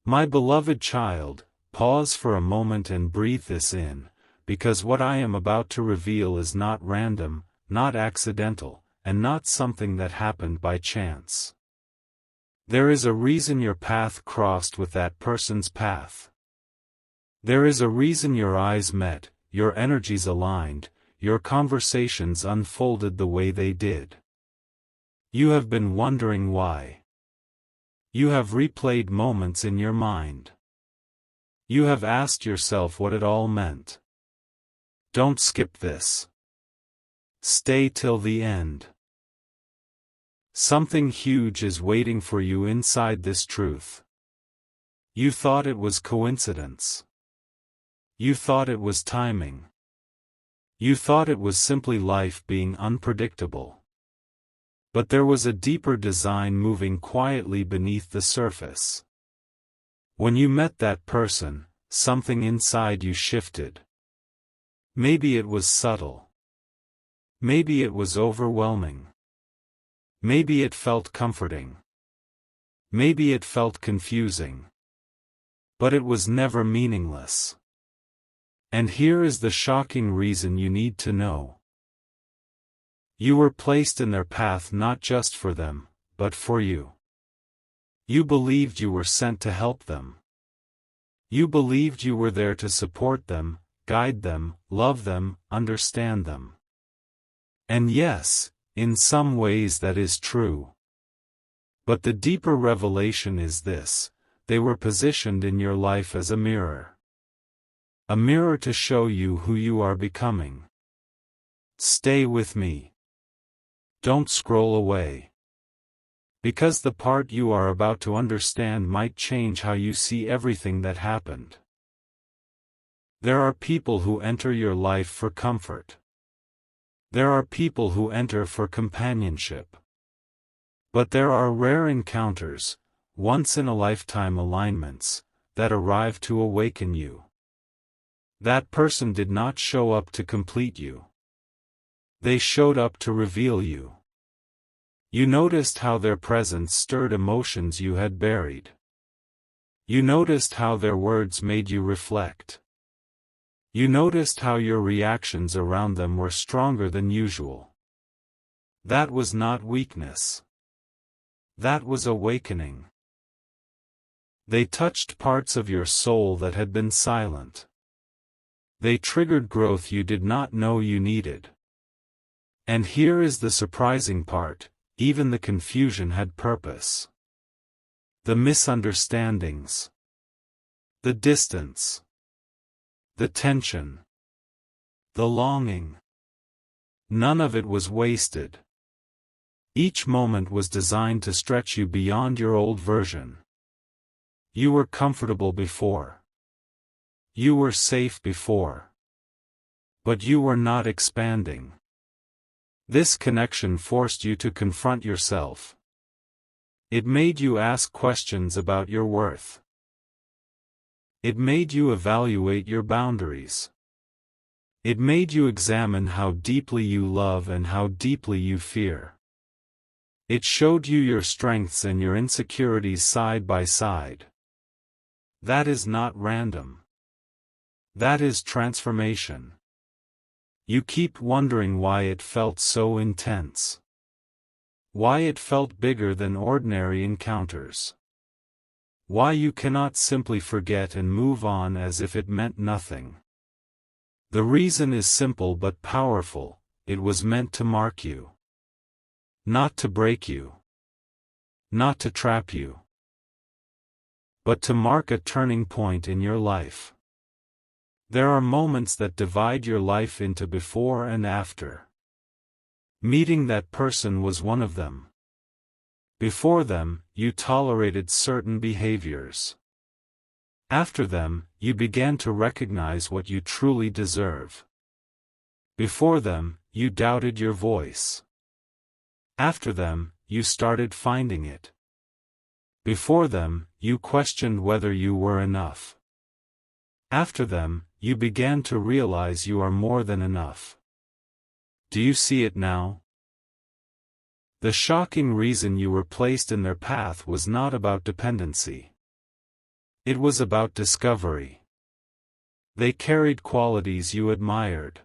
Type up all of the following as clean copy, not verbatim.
My beloved child, pause for a moment and breathe this in, because what I am about to reveal is not random, not accidental, and not something that happened by chance. There is a reason your path crossed with that person's path. There is a reason your eyes met, your energies aligned, your conversations unfolded the way they did. You have been wondering why. You have replayed moments in your mind. You have asked yourself what it all meant. Don't skip this. Stay till the end. Something huge is waiting for you inside this truth. You thought it was coincidence. You thought it was timing. You thought it was simply life being unpredictable. But there was a deeper design moving quietly beneath the surface. When you met that person, something inside you shifted. Maybe it was subtle. Maybe it was overwhelming. Maybe it felt comforting. Maybe it felt confusing. But it was never meaningless. And here is the shocking reason you need to know. You were placed in their path not just for them, but for you. You believed you were sent to help them. You believed you were there to support them, guide them, love them, understand them. And yes, in some ways that is true. But the deeper revelation is this: they were positioned in your life as a mirror. A mirror to show you who you are becoming. Stay with me. Don't scroll away. Because the part you are about to understand might change how you see everything that happened. There are people who enter your life for comfort. There are people who enter for companionship. But there are rare encounters, once-in-a-lifetime alignments, that arrive to awaken you. That person did not show up to complete you. They showed up to reveal you. You noticed how their presence stirred emotions you had buried. You noticed how their words made you reflect. You noticed how your reactions around them were stronger than usual. That was not weakness. That was awakening. They touched parts of your soul that had been silent. They triggered growth you did not know you needed. And here is the surprising part: even the confusion had purpose. The misunderstandings. The distance. The tension. The longing. None of it was wasted. Each moment was designed to stretch you beyond your old version. You were comfortable before. You were safe before. But you were not expanding. This connection forced you to confront yourself. It made you ask questions about your worth. It made you evaluate your boundaries. It made you examine how deeply you love and how deeply you fear. It showed you your strengths and your insecurities side by side. That is not random. That is transformation. You keep wondering why it felt so intense. Why it felt bigger than ordinary encounters. Why you cannot simply forget and move on as if it meant nothing. The reason is simple but powerful: it was meant to mark you. Not to break you. Not to trap you. But to mark a turning point in your life. There are moments that divide your life into before and after. Meeting that person was one of them. Before them, you tolerated certain behaviors. After them, you began to recognize what you truly deserve. Before them, you doubted your voice. After them, you started finding it. Before them, you questioned whether you were enough. After them, you began to realize you are more than enough. Do you see it now? The shocking reason you were placed in their path was not about dependency. It was about discovery. They carried qualities you admired.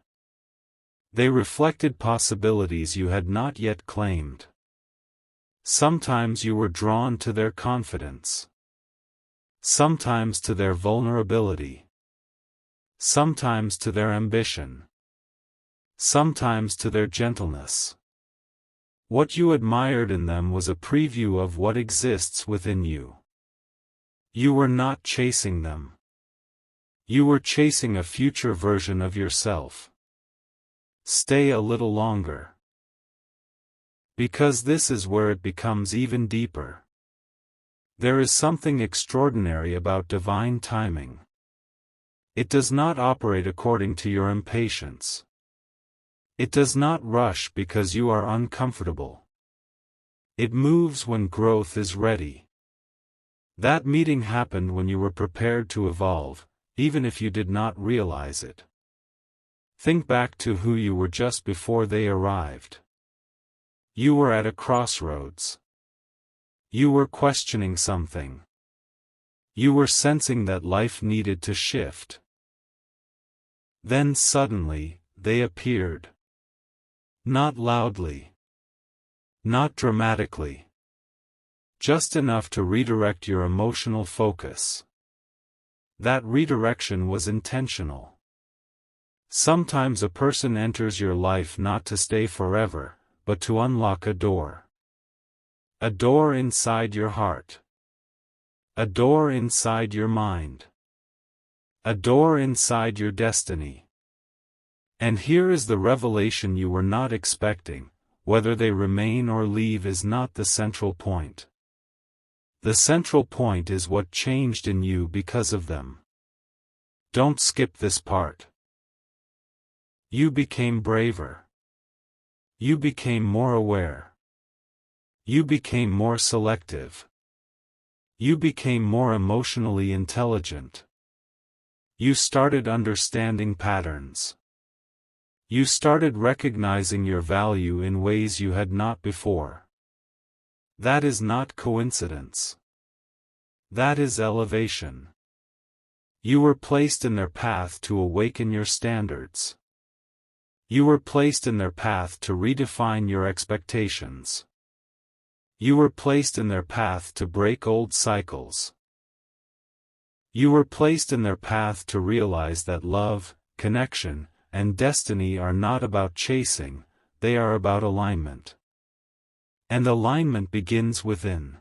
They reflected possibilities you had not yet claimed. Sometimes you were drawn to their confidence. Sometimes to their vulnerability. Sometimes to their ambition. Sometimes to their gentleness. What you admired in them was a preview of what exists within you. You were not chasing them. You were chasing a future version of yourself. Stay a little longer. Because this is where it becomes even deeper. There is something extraordinary about divine timing. It does not operate according to your impatience. It does not rush because you are uncomfortable. It moves when growth is ready. That meeting happened when you were prepared to evolve, even if you did not realize it. Think back to who you were just before they arrived. You were at a crossroads. You were questioning something. You were sensing that life needed to shift. Then suddenly, they appeared. Not loudly. Not dramatically. Just enough to redirect your emotional focus. That redirection was intentional. Sometimes a person enters your life not to stay forever, but to unlock a door. A door inside your heart. A door inside your mind. A door inside your destiny. And here is the revelation you were not expecting: whether they remain or leave is not the central point. The central point is what changed in you because of them. Don't skip this part. You became braver. You became more aware. You became more selective. You became more emotionally intelligent. You started understanding patterns. You started recognizing your value in ways you had not before. That is not coincidence. That is elevation. You were placed in their path to awaken your standards. You were placed in their path to redefine your expectations. You were placed in their path to break old cycles. You were placed in their path to realize that love, connection, and destiny are not about chasing, they are about alignment. And alignment begins within.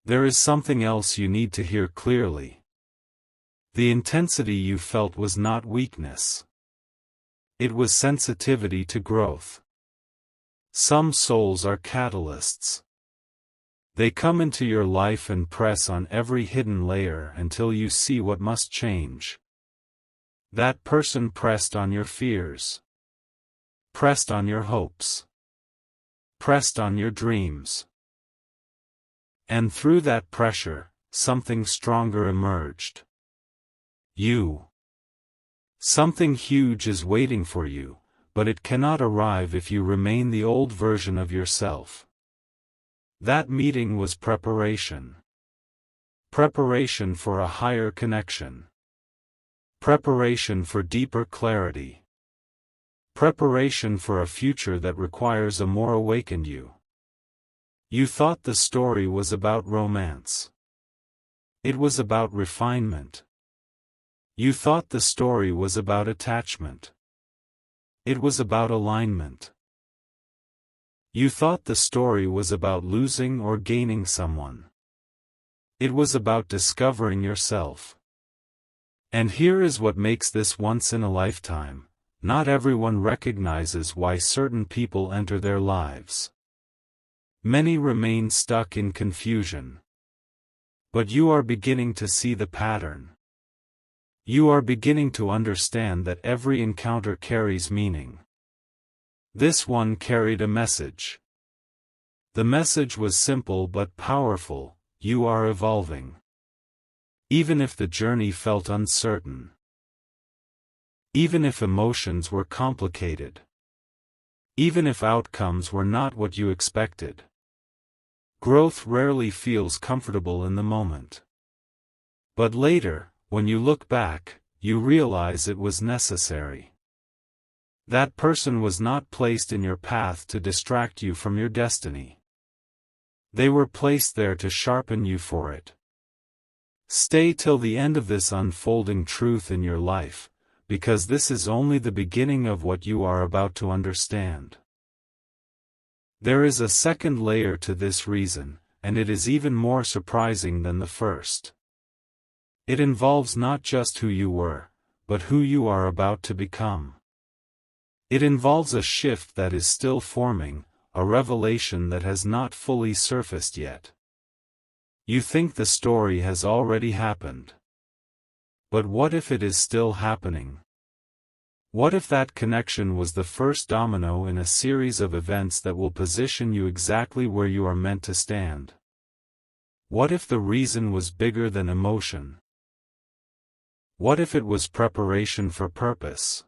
There is something else you need to hear clearly. The intensity you felt was not weakness. It was sensitivity to growth. Some souls are catalysts. They come into your life and press on every hidden layer until you see what must change. That person pressed on your fears. Pressed on your hopes. Pressed on your dreams. And through that pressure, something stronger emerged. You. Something huge is waiting for you, but it cannot arrive if you remain the old version of yourself. That meeting was preparation. Preparation for a higher connection. Preparation for deeper clarity. Preparation for a future that requires a more awakened you. You thought the story was about romance. It was about refinement. You thought the story was about attachment. It was about alignment. You thought the story was about losing or gaining someone. It was about discovering yourself. And here is what makes this once in a lifetime: not everyone recognizes why certain people enter their lives. Many remain stuck in confusion. But you are beginning to see the pattern. You are beginning to understand that every encounter carries meaning. This one carried a message. The message was simple but powerful: you are evolving. Even if the journey felt uncertain. Even if emotions were complicated. Even if outcomes were not what you expected. Growth rarely feels comfortable in the moment. But later, when you look back, you realize it was necessary. That person was not placed in your path to distract you from your destiny. They were placed there to sharpen you for it. Stay till the end of this unfolding truth in your life, because this is only the beginning of what you are about to understand. There is a second layer to this reason, and it is even more surprising than the first. It involves not just who you were, but who you are about to become. It involves a shift that is still forming, a revelation that has not fully surfaced yet. You think the story has already happened. But what if it is still happening? What if that connection was the first domino in a series of events that will position you exactly where you are meant to stand? What if the reason was bigger than emotion? What if it was preparation for purpose?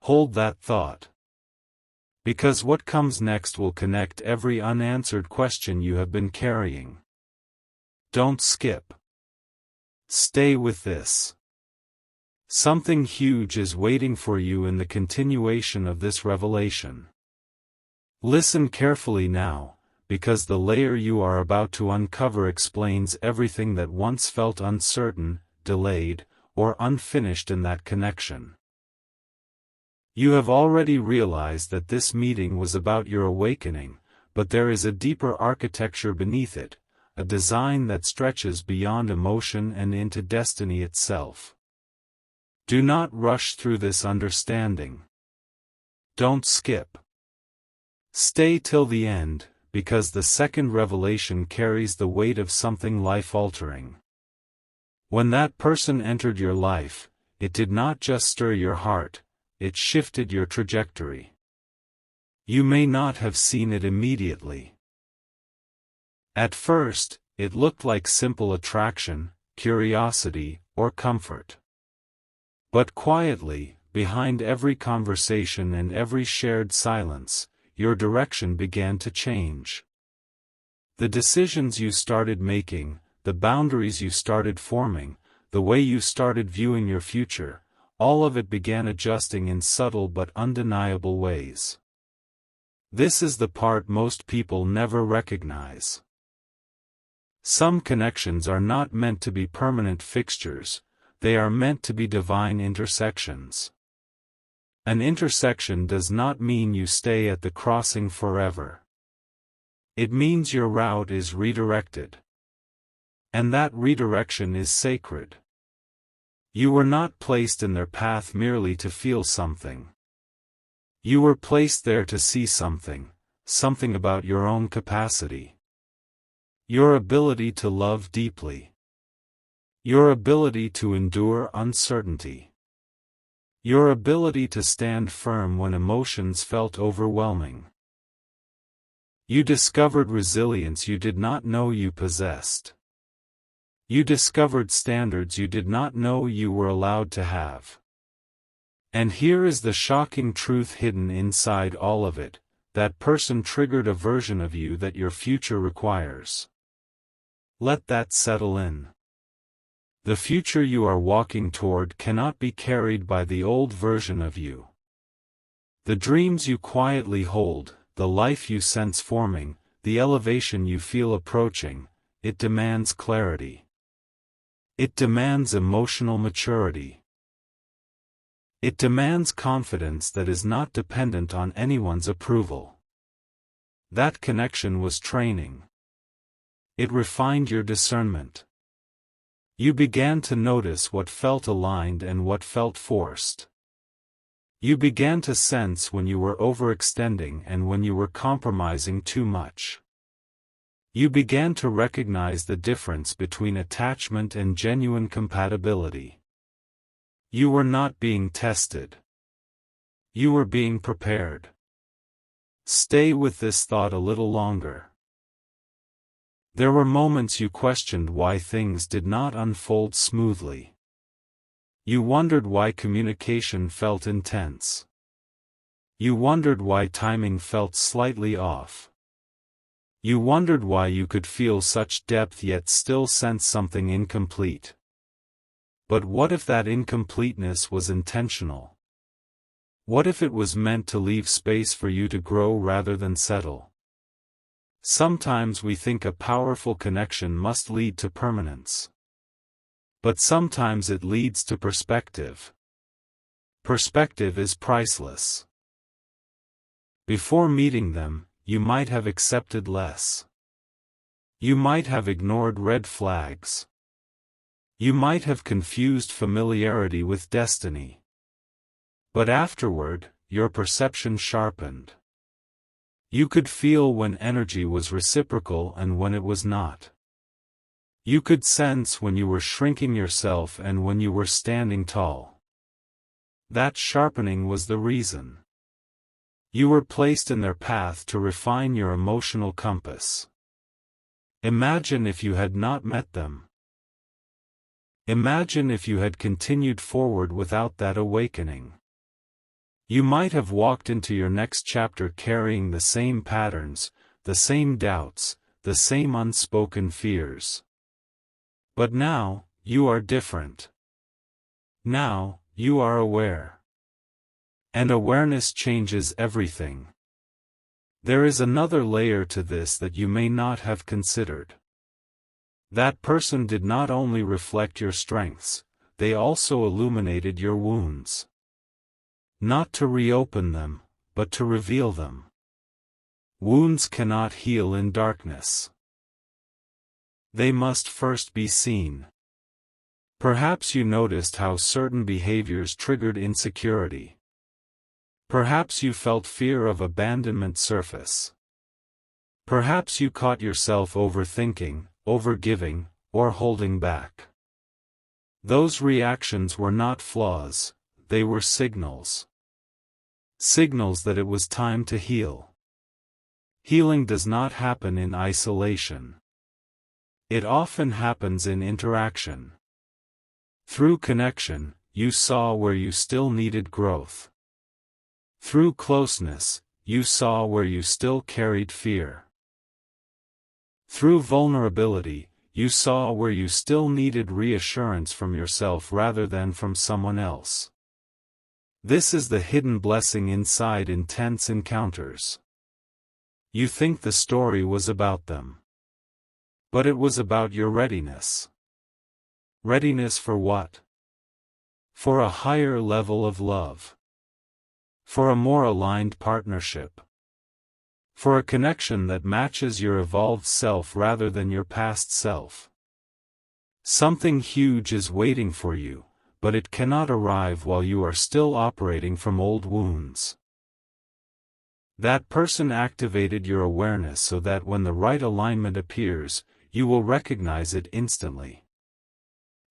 Hold that thought. Because what comes next will connect every unanswered question you have been carrying. Don't skip. Stay with this. Something huge is waiting for you in the continuation of this revelation. Listen carefully now, because the layer you are about to uncover explains everything that once felt uncertain, delayed, or unfinished in that connection. You have already realized that this meeting was about your awakening, but there is a deeper architecture beneath it, a design that stretches beyond emotion and into destiny itself. Do not rush through this understanding. Don't skip. Stay till the end, because the second revelation carries the weight of something life-altering. When that person entered your life, it did not just stir your heart, it shifted your trajectory. You may not have seen it immediately. At first, it looked like simple attraction, curiosity, or comfort. But quietly, behind every conversation and every shared silence, your direction began to change. The decisions you started making, the boundaries you started forming, the way you started viewing your future, all of it began adjusting in subtle but undeniable ways. This is the part most people never recognize. Some connections are not meant to be permanent fixtures, they are meant to be divine intersections. An intersection does not mean you stay at the crossing forever. It means your route is redirected. And that redirection is sacred. You were not placed in their path merely to feel something. You were placed there to see something, something about your own capacity. Your ability to love deeply. Your ability to endure uncertainty. Your ability to stand firm when emotions felt overwhelming. You discovered resilience you did not know you possessed. You discovered standards you did not know you were allowed to have. And here is the shocking truth hidden inside all of it, that person triggered a version of you that your future requires. Let that settle in. The future you are walking toward cannot be carried by the old version of you. The dreams you quietly hold, the life you sense forming, the elevation you feel approaching, it demands clarity. It demands emotional maturity. It demands confidence that is not dependent on anyone's approval. That connection was training. It refined your discernment. You began to notice what felt aligned and what felt forced. You began to sense when you were overextending and when you were compromising too much. You began to recognize the difference between attachment and genuine compatibility. You were not being tested. You were being prepared. Stay with this thought a little longer. There were moments you questioned why things did not unfold smoothly. You wondered why communication felt intense. You wondered why timing felt slightly off. You wondered why you could feel such depth yet still sense something incomplete. But what if that incompleteness was intentional? What if it was meant to leave space for you to grow rather than settle? Sometimes we think a powerful connection must lead to permanence. But sometimes it leads to perspective. Perspective is priceless. Before meeting them, you might have accepted less. You might have ignored red flags. You might have confused familiarity with destiny. But afterward, your perception sharpened. You could feel when energy was reciprocal and when it was not. You could sense when you were shrinking yourself and when you were standing tall. That sharpening was the reason. You were placed in their path to refine your emotional compass. Imagine if you had not met them. Imagine if you had continued forward without that awakening. You might have walked into your next chapter carrying the same patterns, the same doubts, the same unspoken fears. But now, you are different. Now, you are aware. And awareness changes everything. There is another layer to this that you may not have considered. That person did not only reflect your strengths, they also illuminated your wounds. Not to reopen them, but to reveal them. Wounds cannot heal in darkness. They must first be seen. Perhaps you noticed how certain behaviors triggered insecurity. Perhaps you felt fear of abandonment surface. Perhaps you caught yourself overthinking, overgiving, or holding back. Those reactions were not flaws, they were signals. Signals that it was time to heal. Healing does not happen in isolation. It often happens in interaction. Through connection, you saw where you still needed growth. Through closeness, you saw where you still carried fear. Through vulnerability, you saw where you still needed reassurance from yourself rather than from someone else. This is the hidden blessing inside intense encounters. You think the story was about them. But it was about your readiness. Readiness for what? For a higher level of love. For a more aligned partnership. For a connection that matches your evolved self rather than your past self. Something huge is waiting for you, but it cannot arrive while you are still operating from old wounds. That person activated your awareness so that when the right alignment appears, you will recognize it instantly.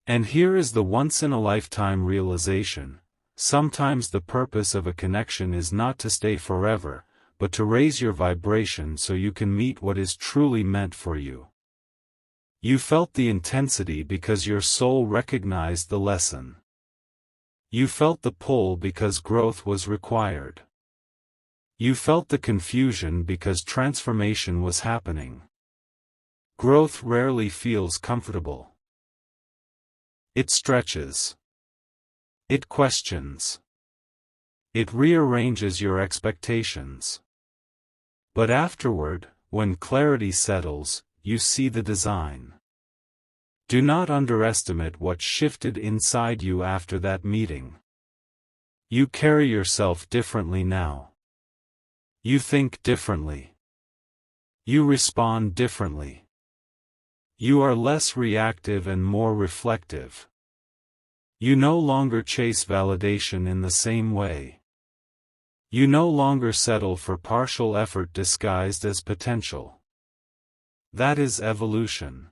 And here is the once-in-a-lifetime realization: sometimes the purpose of a connection is not to stay forever, but to raise your vibration so you can meet what is truly meant for you. You felt the intensity because your soul recognized the lesson. You felt the pull because growth was required. You felt the confusion because transformation was happening. Growth rarely feels comfortable. It stretches. It questions. It rearranges your expectations. But afterward, when clarity settles, you see the design. Do not underestimate what shifted inside you after that meeting. You carry yourself differently now. You think differently. You respond differently. You are less reactive and more reflective. You no longer chase validation in the same way. You no longer settle for partial effort disguised as potential. That is evolution.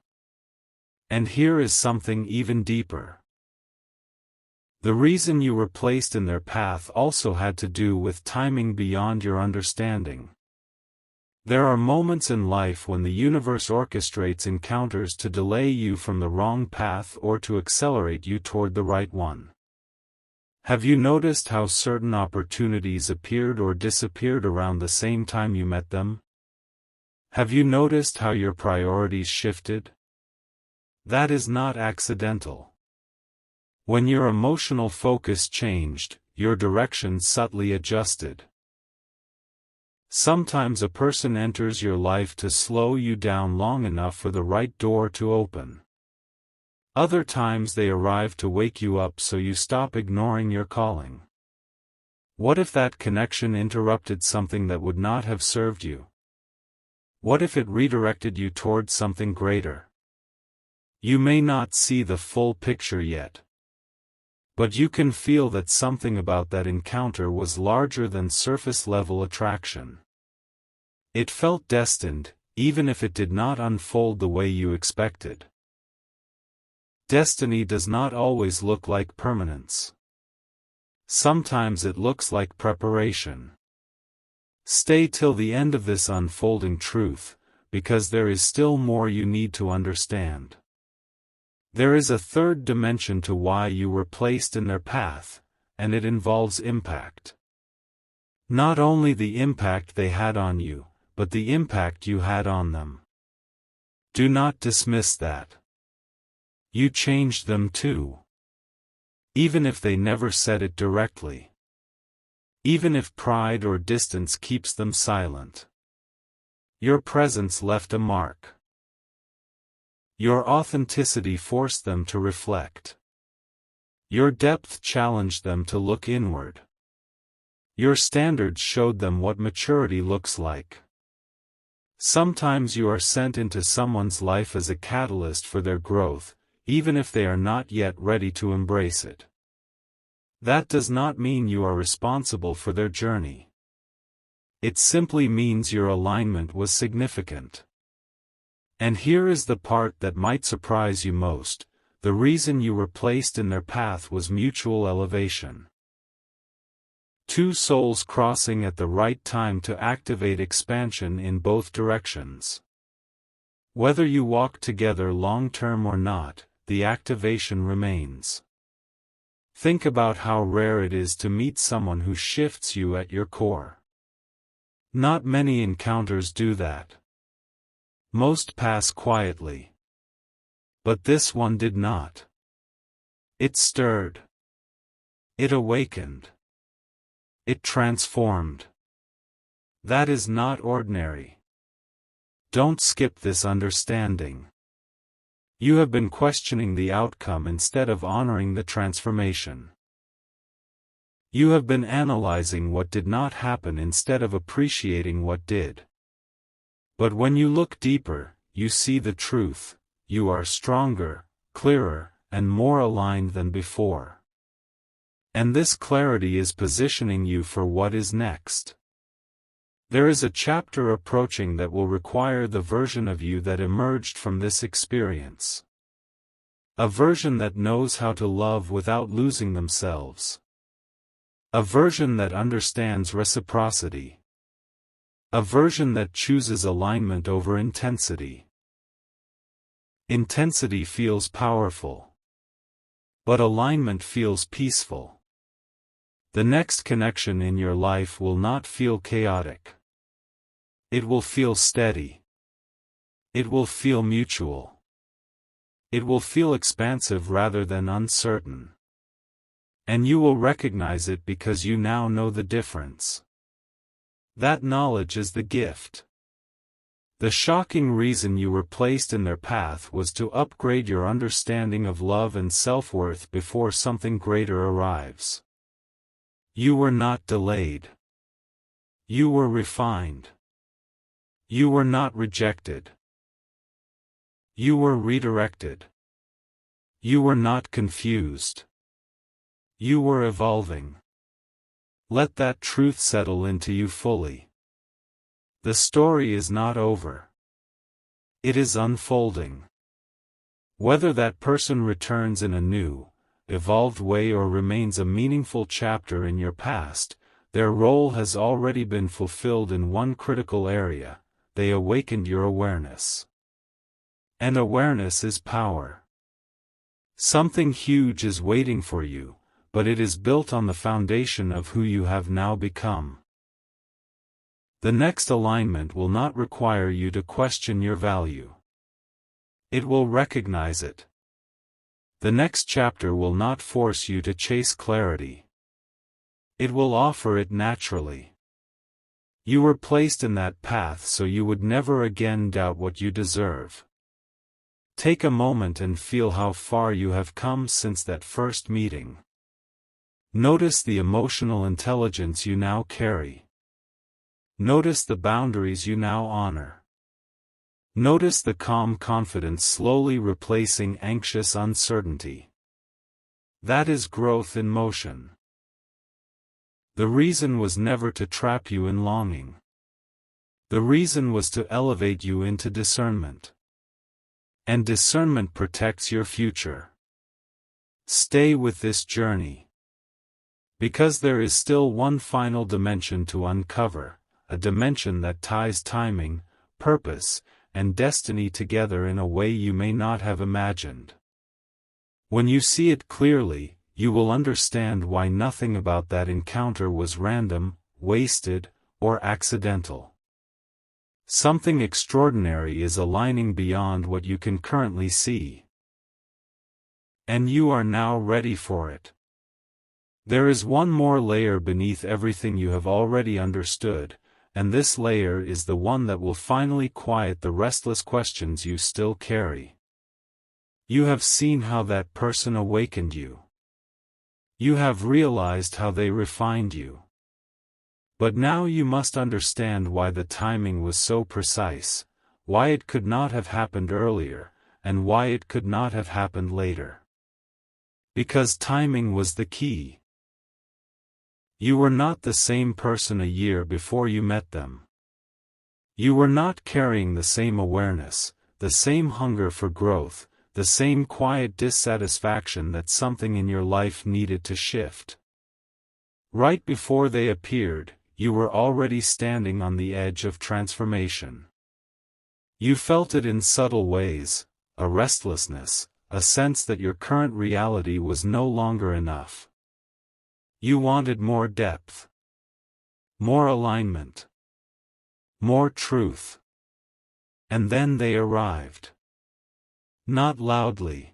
And here is something even deeper. The reason you were placed in their path also had to do with timing beyond your understanding. There are moments in life when the universe orchestrates encounters to delay you from the wrong path or to accelerate you toward the right one. Have you noticed how certain opportunities appeared or disappeared around the same time you met them? Have you noticed how your priorities shifted? That is not accidental. When your emotional focus changed, your direction subtly adjusted. Sometimes a person enters your life to slow you down long enough for the right door to open. Other times they arrive to wake you up so you stop ignoring your calling. What if that connection interrupted something that would not have served you? What if it redirected you towards something greater? You may not see the full picture yet, but you can feel that something about that encounter was larger than surface-level attraction. It felt destined, even if it did not unfold the way you expected. Destiny does not always look like permanence. Sometimes it looks like preparation. Stay till the end of this unfolding truth, because there is still more you need to understand. There is a third dimension to why you were placed in their path, and it involves impact. Not only the impact they had on you, but the impact you had on them. Do not dismiss that. You changed them too. Even if they never said it directly. Even if pride or distance keeps them silent. Your presence left a mark. Your authenticity forced them to reflect. Your depth challenged them to look inward. Your standards showed them what maturity looks like. Sometimes you are sent into someone's life as a catalyst for their growth, even if they are not yet ready to embrace it. That does not mean you are responsible for their journey. It simply means your alignment was significant. And here is the part that might surprise you most: the reason you were placed in their path was mutual elevation. Two souls crossing at the right time to activate expansion in both directions. Whether you walk together long-term or not, the activation remains. Think about how rare it is to meet someone who shifts you at your core. Not many encounters do that. Most pass quietly. But this one did not. It stirred. It awakened. It transformed. That is not ordinary. Don't skip this understanding. You have been questioning the outcome instead of honoring the transformation. You have been analyzing what did not happen instead of appreciating what did. But when you look deeper, you see the truth: you are stronger, clearer, and more aligned than before. And this clarity is positioning you for what is next. There is a chapter approaching that will require the version of you that emerged from this experience. A version that knows how to love without losing themselves. A version that understands reciprocity. A version that chooses alignment over intensity. Intensity feels powerful. But alignment feels peaceful. The next connection in your life will not feel chaotic. It will feel steady. It will feel mutual. It will feel expansive rather than uncertain. And you will recognize it because you now know the difference. That knowledge is the gift. The shocking reason you were placed in their path was to upgrade your understanding of love and self-worth before something greater arrives. You were not delayed. You were refined. You were not rejected. You were redirected. You were not confused. You were evolving. Let that truth settle into you fully. The story is not over. It is unfolding. Whether that person returns in a new, evolved way or remains a meaningful chapter in your past, their role has already been fulfilled in one critical area: they awakened your awareness. And awareness is power. Something huge is waiting for you, but it is built on the foundation of who you have now become. The next alignment will not require you to question your value. It will recognize it. The next chapter will not force you to chase clarity. It will offer it naturally. You were placed in that path so you would never again doubt what you deserve. Take a moment and feel how far you have come since that first meeting. Notice the emotional intelligence you now carry. Notice the boundaries you now honor. Notice the calm confidence slowly replacing anxious uncertainty. That is growth in motion. The reason was never to trap you in longing. The reason was to elevate you into discernment. And discernment protects your future. Stay with this journey. Because there is still one final dimension to uncover, a dimension that ties timing, purpose, and destiny together in a way you may not have imagined. When you see it clearly, you will understand why nothing about that encounter was random, wasted, or accidental. Something extraordinary is aligning beyond what you can currently see. And you are now ready for it. There is one more layer beneath everything you have already understood, and this layer is the one that will finally quiet the restless questions you still carry. You have seen how that person awakened you. You have realized how they refined you. But now you must understand why the timing was so precise, why it could not have happened earlier, and why it could not have happened later. Because timing was the key. You were not the same person a year before you met them. You were not carrying the same awareness, the same hunger for growth, the same quiet dissatisfaction that something in your life needed to shift. Right before they appeared, you were already standing on the edge of transformation. You felt it in subtle ways, a restlessness, a sense that your current reality was no longer enough. You wanted more depth, more alignment, more truth. And then they arrived. Not loudly,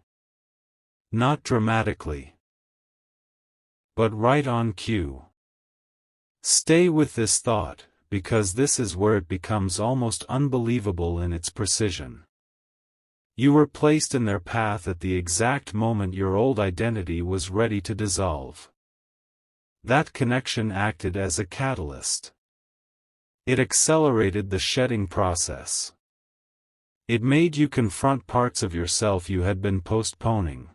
not dramatically, but right on cue. Stay with this thought, because this is where it becomes almost unbelievable in its precision. You were placed in their path at the exact moment your old identity was ready to dissolve. That connection acted as a catalyst. It accelerated the shedding process. It made you confront parts of yourself you had been postponing.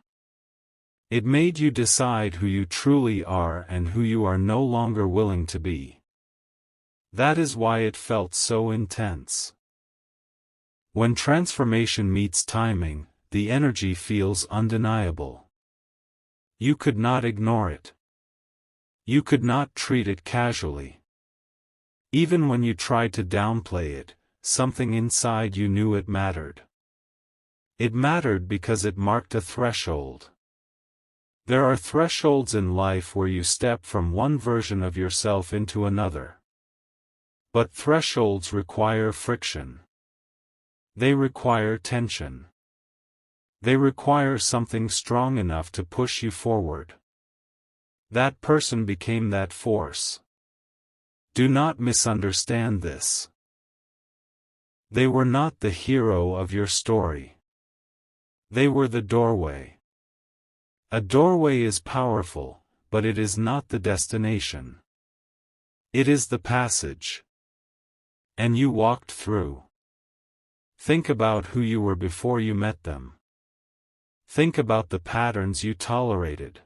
It made you decide who you truly are and who you are no longer willing to be. That is why it felt so intense. When transformation meets timing, the energy feels undeniable. You could not ignore it. You could not treat it casually. Even when you tried to downplay it, something inside you knew it mattered. It mattered because it marked a threshold. There are thresholds in life where you step from one version of yourself into another. But thresholds require friction. They require tension. They require something strong enough to push you forward. That person became that force. Do not misunderstand this. They were not the hero of your story. They were the doorway. A doorway is powerful, but it is not the destination. It is the passage. And you walked through. Think about who you were before you met them. Think about the patterns you tolerated.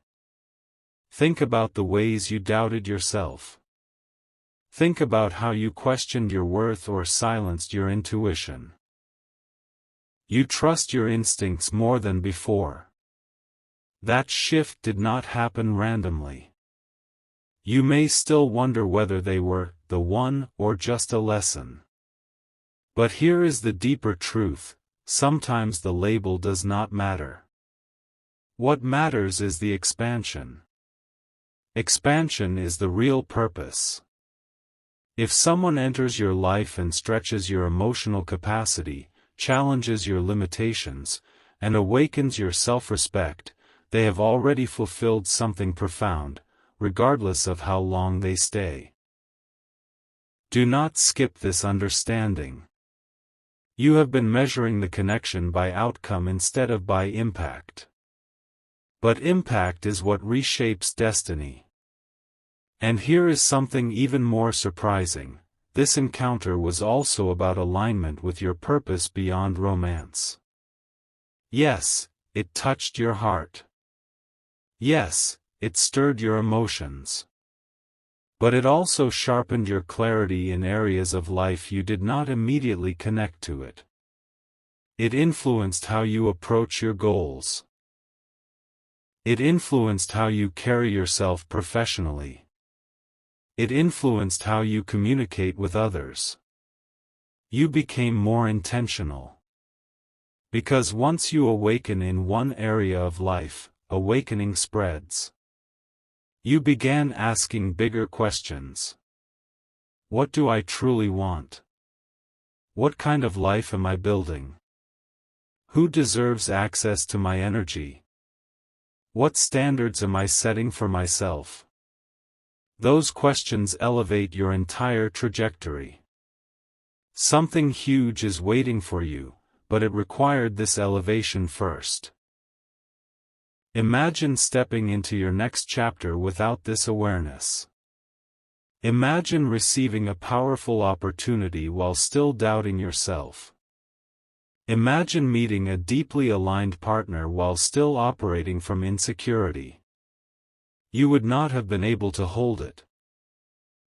Think about the ways you doubted yourself. Think about how you questioned your worth or silenced your intuition. You trust your instincts more than before. That shift did not happen randomly. You may still wonder whether they were the one or just a lesson. But here is the deeper truth: sometimes the label does not matter. What matters is the expansion. Expansion is the real purpose. If someone enters your life and stretches your emotional capacity, challenges your limitations, and awakens your self-respect, they have already fulfilled something profound, regardless of how long they stay. Do not skip this understanding. You have been measuring the connection by outcome instead of by impact. But impact is what reshapes destiny. And here is something even more surprising. This encounter was also about alignment with your purpose beyond romance. Yes, it touched your heart. Yes, it stirred your emotions. But it also sharpened your clarity in areas of life you did not immediately connect to it. It influenced how you approach your goals. It influenced how you carry yourself professionally. It influenced how you communicate with others. You became more intentional. Because once you awaken in one area of life, awakening spreads. You began asking bigger questions. What do I truly want? What kind of life am I building? Who deserves access to my energy? What standards am I setting for myself? Those questions elevate your entire trajectory. Something huge is waiting for you, but it required this elevation first. Imagine stepping into your next chapter without this awareness. Imagine receiving a powerful opportunity while still doubting yourself. Imagine meeting a deeply aligned partner while still operating from insecurity. You would not have been able to hold it.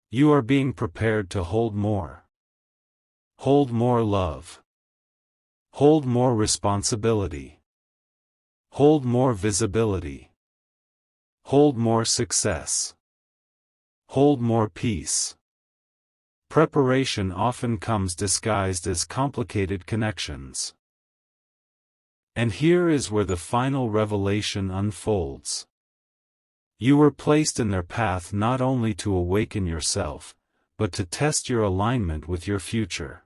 You are being prepared to hold more. Hold more love. Hold more responsibility. Hold more visibility. Hold more success. Hold more peace. Preparation often comes disguised as complicated connections. And here is where the final revelation unfolds. You were placed in their path not only to awaken yourself, but to test your alignment with your future.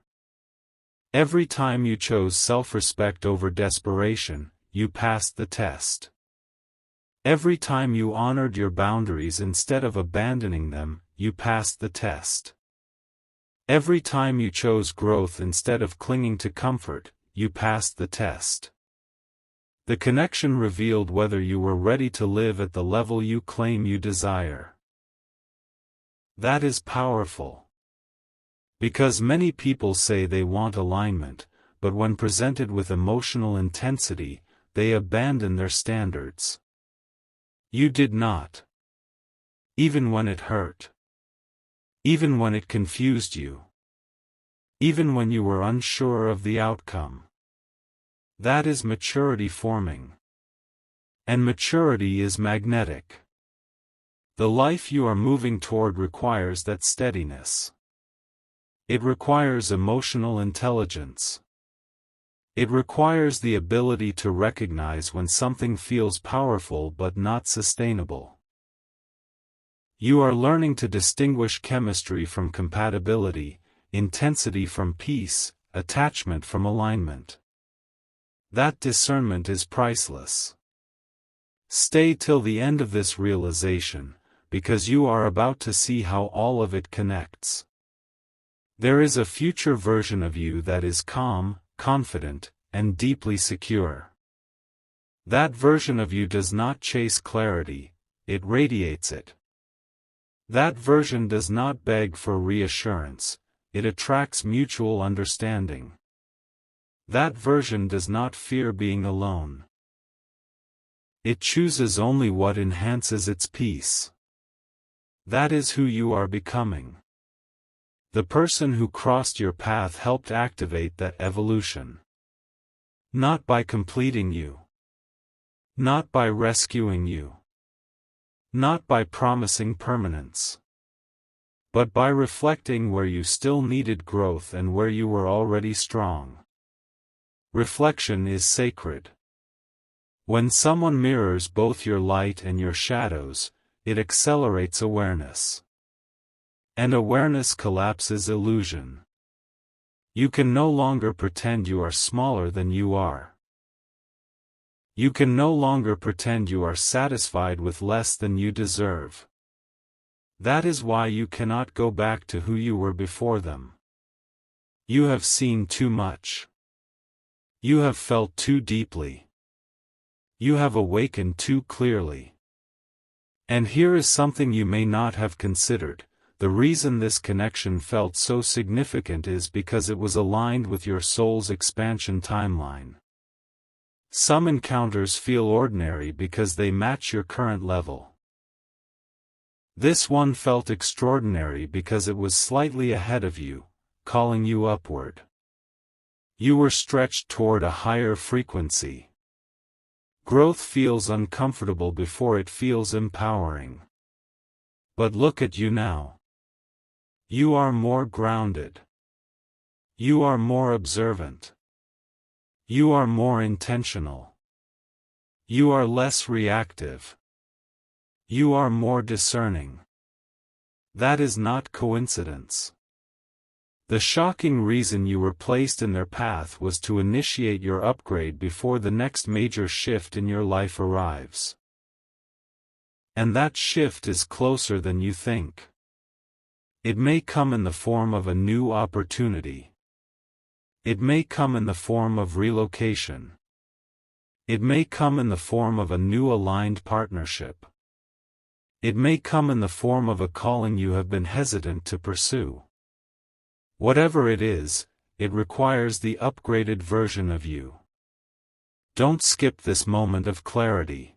Every time you chose self-respect over desperation, you passed the test. Every time you honored your boundaries instead of abandoning them, you passed the test. Every time you chose growth instead of clinging to comfort, you passed the test. The connection revealed whether you were ready to live at the level you claim you desire. That is powerful. Because many people say they want alignment, but when presented with emotional intensity, they abandon their standards. You did not. Even when it hurt. Even when it confused you. Even when you were unsure of the outcome. That is maturity forming. And maturity is magnetic. The life you are moving toward requires that steadiness. It requires emotional intelligence. It requires the ability to recognize when something feels powerful but not sustainable. You are learning to distinguish chemistry from compatibility, intensity from peace, attachment from alignment. That discernment is priceless. Stay till the end of this realization, because you are about to see how all of it connects. There is a future version of you that is calm, confident, and deeply secure. That version of you does not chase clarity, it radiates it. That version does not beg for reassurance, it attracts mutual understanding. That version does not fear being alone. It chooses only what enhances its peace. That is who you are becoming. The person who crossed your path helped activate that evolution. Not by completing you. Not by rescuing you. Not by promising permanence. But by reflecting where you still needed growth and where you were already strong. Reflection is sacred. When someone mirrors both your light and your shadows, it accelerates awareness. And awareness collapses illusion. You can no longer pretend you are smaller than you are. You can no longer pretend you are satisfied with less than you deserve. That is why you cannot go back to who you were before them. You have seen too much. You have felt too deeply. You have awakened too clearly. And here is something you may not have considered. The reason this connection felt so significant is because it was aligned with your soul's expansion timeline. Some encounters feel ordinary because they match your current level. This one felt extraordinary because it was slightly ahead of you, calling you upward. You were stretched toward a higher frequency. Growth feels uncomfortable before it feels empowering. But look at you now. You are more grounded. You are more observant. You are more intentional. You are less reactive. You are more discerning. That is not coincidence. The shocking reason you were placed in their path was to initiate your upgrade before the next major shift in your life arrives. And that shift is closer than you think. It may come in the form of a new opportunity. It may come in the form of relocation. It may come in the form of a new aligned partnership. It may come in the form of a calling you have been hesitant to pursue. Whatever it is, it requires the upgraded version of you. Don't skip this moment of clarity.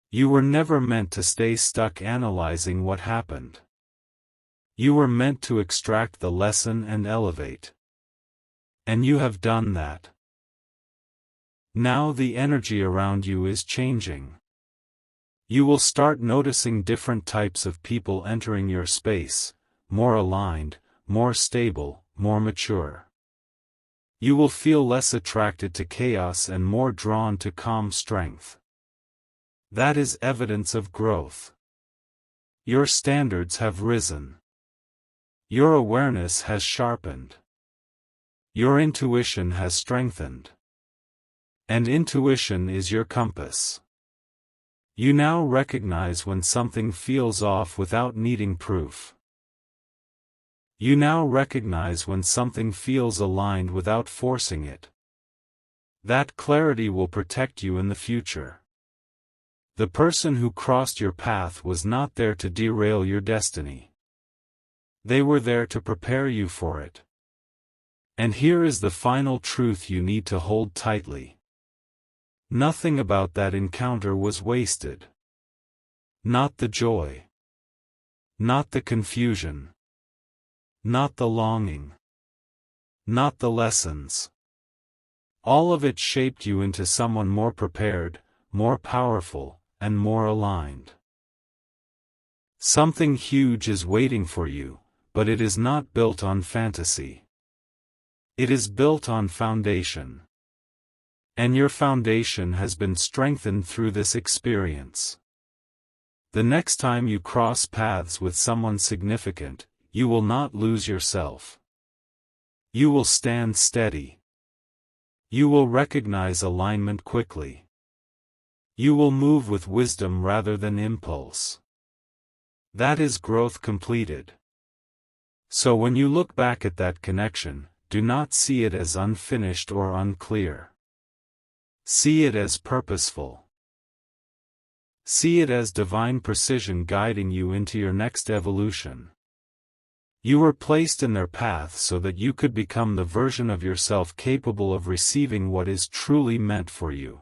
You were never meant to stay stuck analyzing what happened. You were meant to extract the lesson and elevate. And you have done that. Now the energy around you is changing. You will start noticing different types of people entering your space, more aligned, more stable, more mature. You will feel less attracted to chaos and more drawn to calm strength. That is evidence of growth. Your standards have risen. Your awareness has sharpened. Your intuition has strengthened. And intuition is your compass. You now recognize when something feels off without needing proof. You now recognize when something feels aligned without forcing it. That clarity will protect you in the future. The person who crossed your path was not there to derail your destiny. They were there to prepare you for it. And here is the final truth you need to hold tightly. Nothing about that encounter was wasted. Not the joy. Not the confusion. Not the longing. Not the lessons. All of it shaped you into someone more prepared, more powerful, and more aligned. Something huge is waiting for you, but it is not built on fantasy. It is built on foundation. And your foundation has been strengthened through this experience. The next time you cross paths with someone significant, you will not lose yourself. You will stand steady. You will recognize alignment quickly. You will move with wisdom rather than impulse. That is growth completed. So when you look back at that connection, do not see it as unfinished or unclear. See it as purposeful. See it as divine precision guiding you into your next evolution. You were placed in their path so that you could become the version of yourself capable of receiving what is truly meant for you.